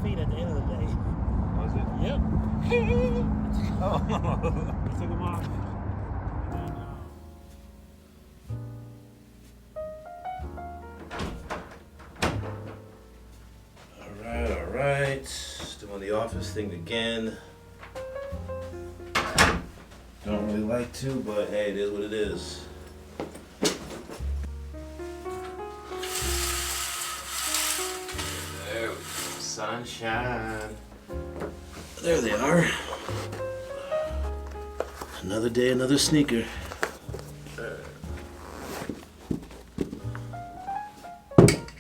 feet at the end of the day. Was it? Yep. Oh. I took them off. All right. Doing the office thing again. Don't really like to, but hey, it is what it is. There we go. Sunshine. There they are. Another day, another sneaker. There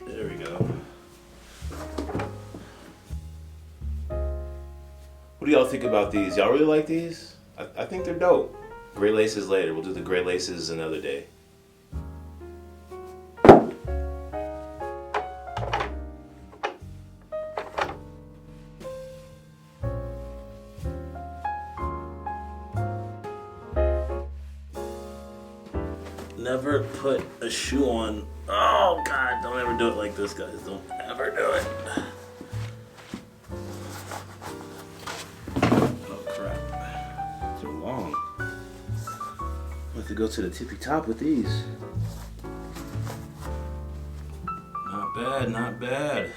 we go. What do y'all think about these? Y'all really like these? I think they're dope. Gray laces later. We'll do the gray laces another day. Never put a shoe on. Oh God, don't ever do it like this, guys. Don't ever do it. Oh crap. They're long. I have to go to the tippy top with these. Not bad, not bad.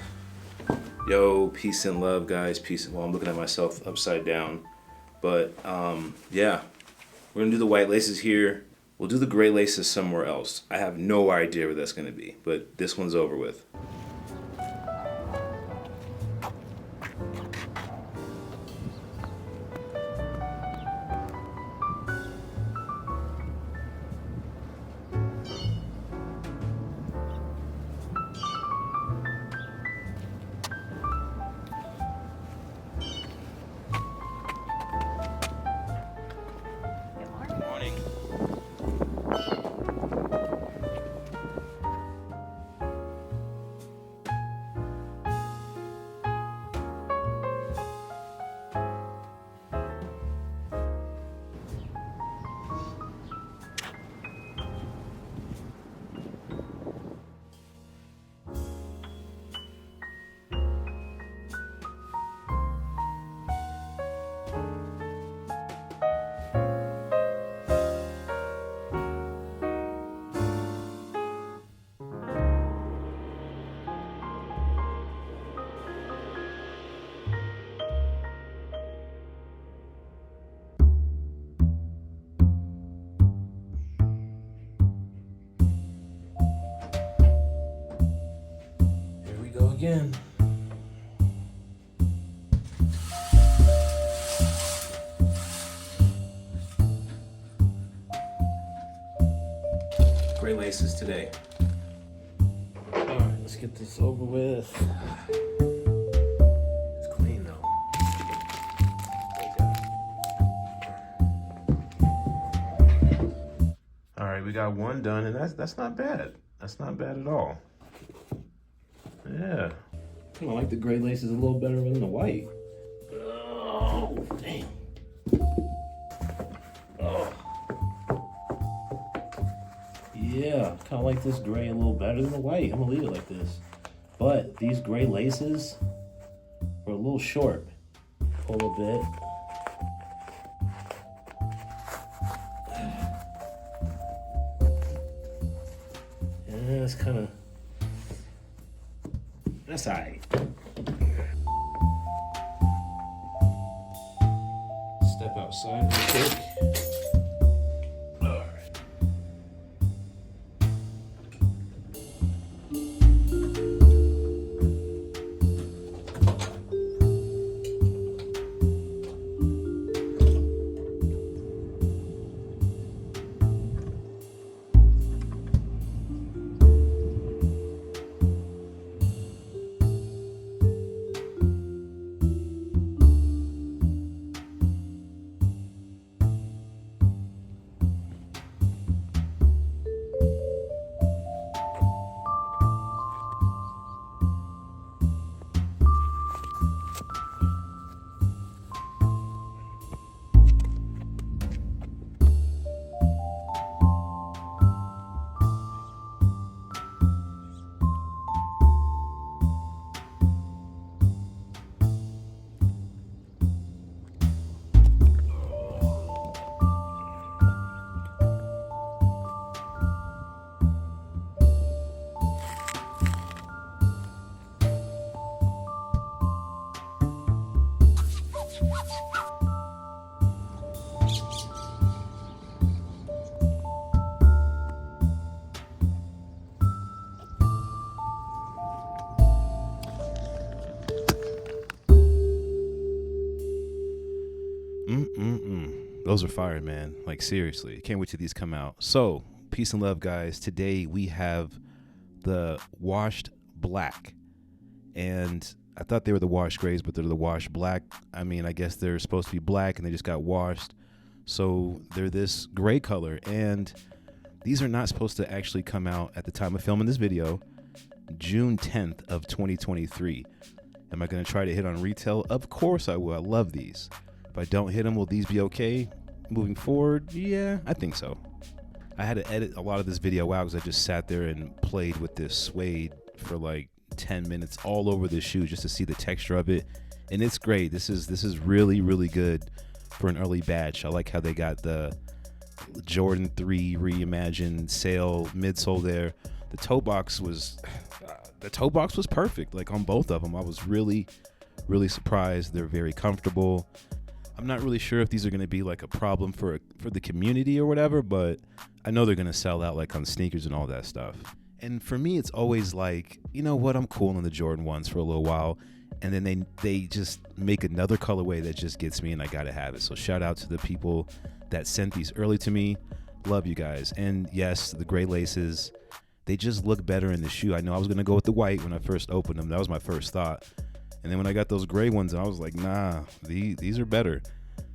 Yo, peace and love, guys. Peace. Well, I'm looking at myself upside down. But yeah, we're gonna do the white laces here. We'll do the gray laces somewhere else. I have no idea where that's gonna be, but this one's over with. Good morning. Here we go again. Gray laces today. All right, let's get this over with. It's clean though. All right, we got one done, and that's not bad. That's not bad at all. Yeah. Kind of like the gray laces a little better than the white. Oh, damn. Oh. Yeah, kind of like this gray a little better than the white. I'm gonna leave it like this. But these gray laces are a little short. Pull a bit. Yeah, it's kind of. That's alright. Step outside real quick. Alright. Those are fire, man. Like, seriously. Can't wait till these come out. So, peace and love, guys. Today we have the washed black. And I thought they were the washed grays, but they're the washed black. I mean, I guess they're supposed to be black and they just got washed. So they're this gray color. And these are not supposed to actually come out at the time of filming this video, June 10th of 2023. Am I going to try to hit on retail? Of course I will. I love these. If I don't hit them, will these be okay moving forward? Yeah, I think so. I had to edit a lot of this video out because I just sat there and played with this suede for like 10 minutes all over the shoe just to see the texture of it, and it's great. This is really, really good for an early batch. I like how they got the Jordan 3 reimagined sail midsole there. The toe box was perfect, like on both of them. I was really, really surprised. They're very comfortable. I'm not really sure if these are going to be like a problem for the community or whatever, but I know they're going to sell out like on sneakers and all that stuff. And for me, it's always like, you know what, I'm cool on the Jordan 1s for a little while, and then they just make another colorway that just gets me, and I got to have it. So shout out to the people that sent these early to me. Love you guys. And yes, the gray laces, they just look better in the shoe. I know I was going to go with the white when I first opened them. That was my first thought. And then when I got those gray ones, I was like, nah, these are better.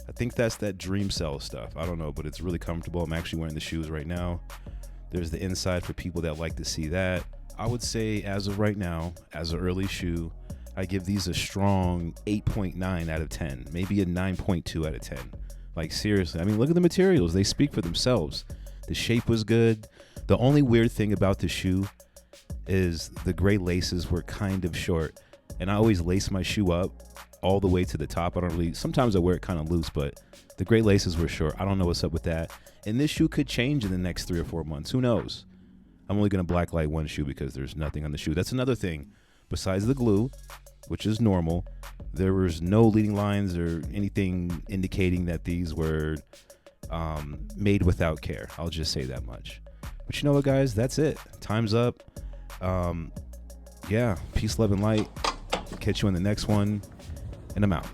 I think that's that Dream Cell stuff. I don't know, but it's really comfortable. I'm actually wearing the shoes right now. There's the inside for people that like to see that. I would say as of right now, as an early shoe, I give these a strong 8.9 out of 10, maybe a 9.2 out of 10. Like, seriously, I mean, look at the materials. They speak for themselves. The shape was good. The only weird thing about the shoe is the gray laces were kind of short. And I always lace my shoe up all the way to the top. Sometimes I wear it kind of loose, but the gray laces were short. I don't know what's up with that. And this shoe could change in the next 3 or 4 months. Who knows? I'm only going to blacklight one shoe because there's nothing on the shoe. That's another thing. Besides the glue, which is normal, there was no leading lines or anything indicating that these were made without care. I'll just say that much. But you know what, guys? That's it. Time's up. Yeah. Peace, love, and light. Catch you in the next one. And I'm out.